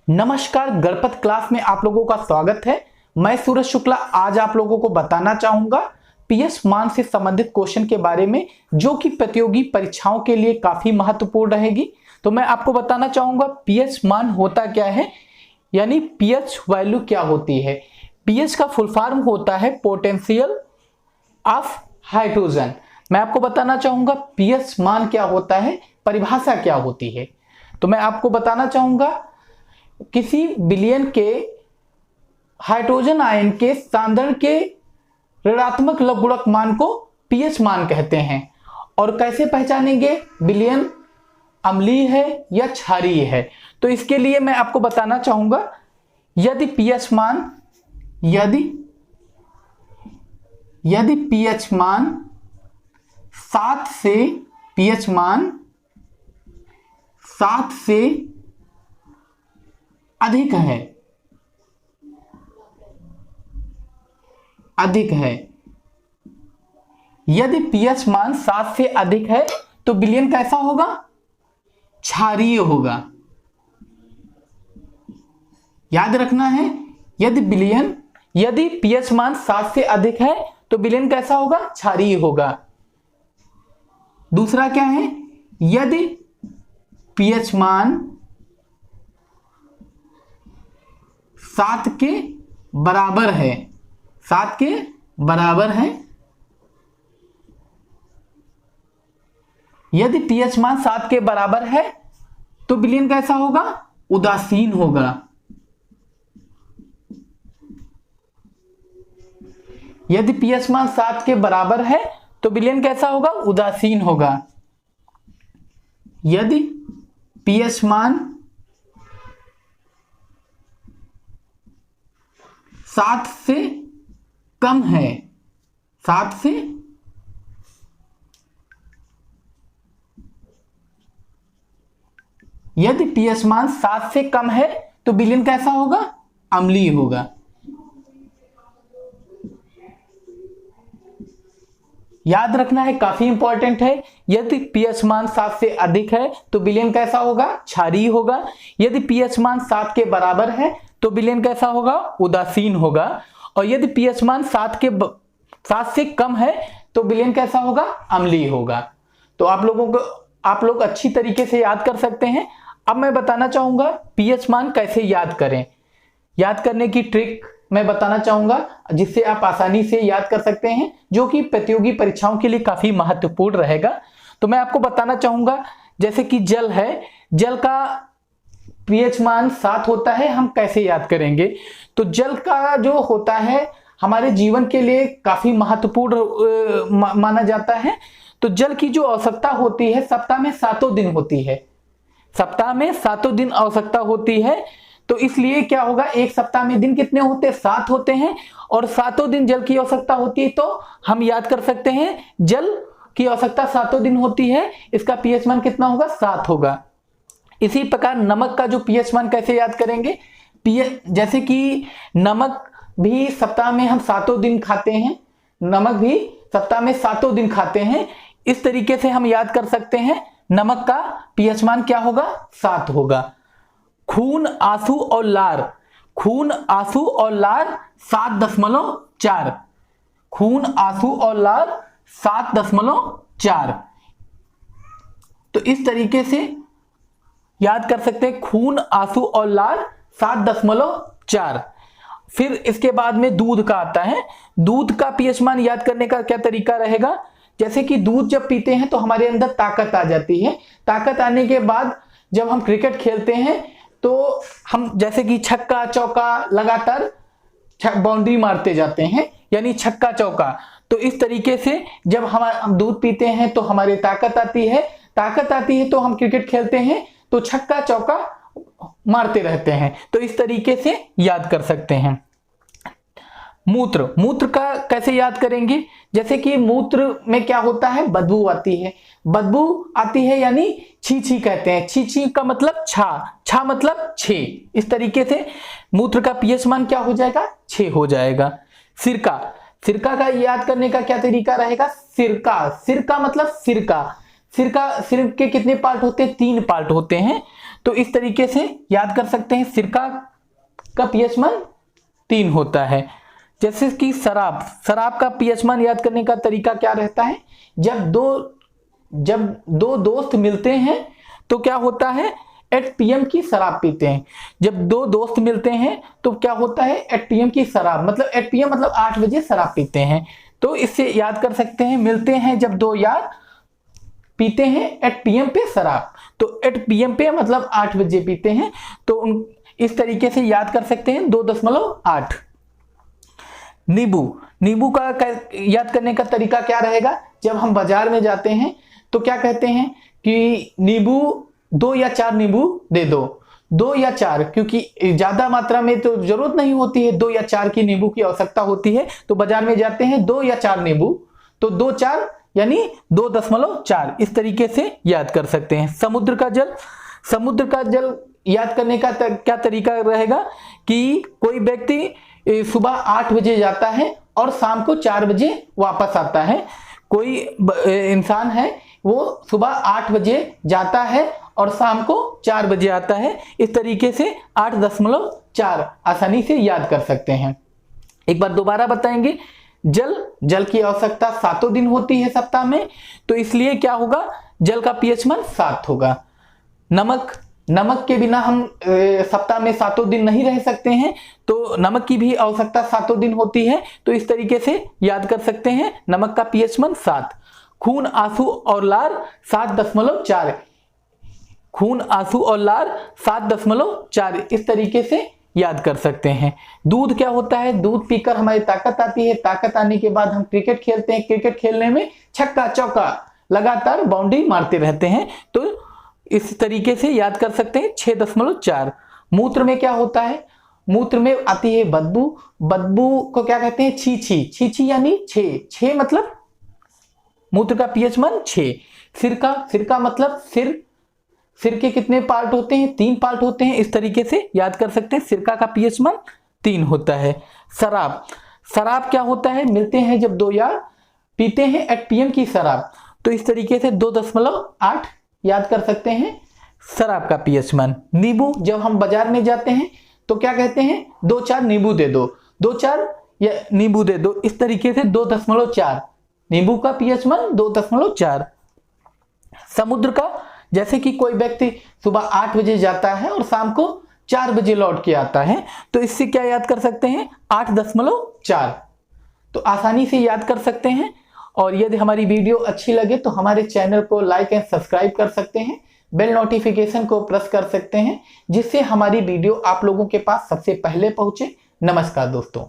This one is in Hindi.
नमस्कार, गणपत क्लास में आप लोगों का स्वागत है। मैं सूरज शुक्ला आज आप लोगों को बताना चाहूंगा पीएच मान से संबंधित क्वेश्चन के बारे में, जो कि प्रतियोगी परीक्षाओं के लिए काफी महत्वपूर्ण रहेगी। तो मैं आपको बताना चाहूंगा पीएच मान होता क्या है, यानी पीएच वैल्यू क्या होती है। पीएच का फुल फॉर्म होता है पोटेंशियल ऑफ हाइड्रोजन। मैं आपको बताना चाहूंगा पीएच मान क्या होता है, परिभाषा क्या होती है। तो मैं आपको बताना चाहूंगा किसी विलयन के हाइड्रोजन आयन के सांद्रण के ऋणात्मक लघुगणक मान को पीएच मान कहते हैं। और कैसे पहचानेंगे विलयन अम्लीय है या क्षारीय है, तो इसके लिए मैं आपको बताना चाहूंगा यदि पीएच मान 7 से अधिक है, यदि पीएच मान 7 से अधिक है तो विलयन कैसा होगा, क्षारीय होगा। याद रखना है, यदि पीएच मान 7 से अधिक है तो विलयन कैसा होगा, क्षारीय होगा। दूसरा क्या है, यदि पीएच मान 7 के बराबर है, यदि पीएच मान 7 के बराबर है तो विलयन कैसा होगा, उदासीन होगा। यदि पीएच मान 7 के बराबर है तो विलयन कैसा होगा, उदासीन होगा। यदि पीएच मान 7 से कम है, यदि पीएच मान 7 से कम है तो विलयन कैसा होगा, अम्लीय होगा। याद रखना है, काफी इंपॉर्टेंट है। यदि पीएच मान 7 से अधिक है तो विलयन कैसा होगा, क्षारीय होगा। यदि पीएच मान 7 के बराबर है तो विलयन कैसा होगा, उदासीन होगा। और यदि पीएच मान 7 से कम है तो विलयन कैसा होगा, अम्लीय होगा। तो आप लोग अच्छी तरीके से याद कर सकते हैं। अब मैं बताना चाहूंगा पीएच मान कैसे याद करें। याद करने की ट्रिक मैं बताना चाहूंगा जिससे आप आसानी से याद कर सकते हैं, जो कि प्रतियोगी परीक्षाओं के लिए काफी महत्वपूर्ण रहेगा। तो मैं आपको बताना चाहूंगा, जैसे कि जल है, जल का पीएच मान 7 होता है, हम कैसे याद करेंगे। तो जल का जो होता है हमारे जीवन के लिए काफी महत्वपूर्ण माना जाता है। तो जल की जो आवश्यकता होती है सप्ताह में 7 दिन होती है, आवश्यकता होती है। तो इसलिए क्या होगा, एक सप्ताह में दिन कितने होते हैं, 7 होते हैं, और 7 दिन जल की आवश्यकता होती है। तो हम याद कर सकते हैं जल की आवश्यकता 7 दिन होती है, इसका पीएच मान कितना होगा, 7 होगा। इसी प्रकार नमक का जो पीएच मान कैसे याद करेंगे, जैसे कि नमक भी सप्ताह में हम 7 दिन खाते हैं, इस तरीके से हम याद कर सकते हैं नमक का पीएच मान क्या होगा, 7 होगा। खून, आंसू और लार 7.4, खून, आंसू और लार 7.4। तो इस तरीके से याद कर सकते हैं खून, आंसू और लार 7.4। फिर इसके बाद में दूध का आता है। दूध का पीएच मान याद करने का क्या तरीका रहेगा, जैसे कि दूध जब पीते हैं तो हमारे अंदर ताकत आ जाती है। ताकत आने के बाद जब हम क्रिकेट खेलते हैं तो हम जैसे कि छक्का चौका लगातार बाउंड्री मारते जाते हैं, यानी छक्का चौका। तो इस तरीके से जब हम दूध पीते हैं तो हमारे ताकत आती है तो हम क्रिकेट खेलते हैं तो छक्का चौका मारते रहते हैं। तो इस तरीके से याद कर सकते हैं। मूत्र का कैसे याद करेंगे, जैसे कि मूत्र में क्या होता है, बदबू आती है, यानी छी कहते हैं। छी का मतलब छा मतलब 6। इस तरीके से मूत्र का पीएच मान क्या हो जाएगा, 6 हो जाएगा। सिरका का याद करने का क्या तरीका रहेगा, सिरका मतलब सिरका के कितने पार्ट होते हैं, 3 पार्ट होते हैं। तो इस तरीके से याद कर सकते हैं। सिरका का पीएच मान 3 होता है। जैसे कि शराब का पीएच मान याद करने का तरीका क्या रहता है, जब दो दोस्त मिलते हैं तो क्या होता है, 8 PM की शराब पीते हैं। जब दो दोस्त मिलते हैं तो क्या होता है, 8 PM की शराब, मतलब 8 PM मतलब 8 बजे शराब पीते हैं। तो इससे याद कर सकते हैं, मिलते हैं जब दो यार पीते हैं 8 PM पे शराब, तो 8 PM पे मतलब 8 बजे पीते हैं। तो इस तरीके से याद कर सकते हैं 2.8। नींबू का याद करने का तरीका क्या रहेगा, जब हम बाजार में जाते हैं तो क्या कहते हैं कि नींबू 2 या 4 नींबू दे दो, 2 या 4, क्योंकि ज्यादा मात्रा में तो जरूरत नहीं होती है, 2 या 4 की नींबू की आवश्यकता होती है। तो बाजार में जाते हैं 2 या 4 नींबू, तो 2 4 यानी 2.4, इस तरीके से याद कर सकते हैं। समुद्र का जल याद करने का क्या तरीका रहेगा कि कोई व्यक्ति सुबह 8 बजे जाता है और शाम को 4 बजे वापस आता है। कोई इंसान है वो सुबह 8 बजे जाता है और शाम को 4 बजे आता है। इस तरीके से 8.4 आसानी से याद कर सकते हैं। एक बार दोबारा बताएंगे, जल की आवश्यकता 7 दिन होती है सप्ताह में, तो इसलिए क्या होगा, जल का पीएच मान 7 होगा। नमक के बिना हम सप्ताह में 7 दिन नहीं रह सकते हैं, तो नमक की भी आवश्यकता 7 दिन होती है। तो इस तरीके से याद कर सकते हैं, नमक का पीएच मान 7। खून, आंसू और लार 7.4, खून, आंसू और लार 7.4, इस तरीके से याद कर सकते हैं। दूध क्या होता है, दूध पीकर हमारी ताकत आती है, ताकत आने के बाद हम क्रिकेट खेलते हैं, क्रिकेट खेलने में छक्का चौका लगातार बाउंड्री मारते रहते हैं, तो इस तरीके से याद कर सकते हैं 6.4। मूत्र में क्या होता है, मूत्र में आती है बदबू को क्या कहते हैं, छीछी यानी 6 मतलब मूत्र का पीएच मान 6। सिरका मतलब सिर के कितने पार्ट होते हैं, 3 पार्ट होते हैं, इस तरीके से याद कर सकते हैं। सिरका का पीएच मान 3 होता है। शराब क्या होता है, मिलते हैं जब दो यार पीते हैं 8 PM की शराब, तो इस तरीके से 2.8 याद कर सकते हैं शराब का पीएच मान। नींबू, जब हम बाजार में जाते हैं तो क्या कहते हैं, 2 4 नींबू दे दो, 2 4 या नींबू दे दो, इस तरीके से 2.4 नींबू का पीएच मान 2.4। समुद्र का, जैसे कि कोई व्यक्ति सुबह 8 बजे जाता है और शाम को 4 बजे लौट के आता है, तो इससे क्या याद कर सकते हैं, 8.4, तो आसानी से याद कर सकते हैं। और यदि हमारी वीडियो अच्छी लगे तो हमारे चैनल को लाइक एंड सब्सक्राइब कर सकते हैं, बेल नोटिफिकेशन को प्रेस कर सकते हैं, जिससे हमारी वीडियो आप लोगों के पास सबसे पहले पहुंचे। नमस्कार दोस्तों।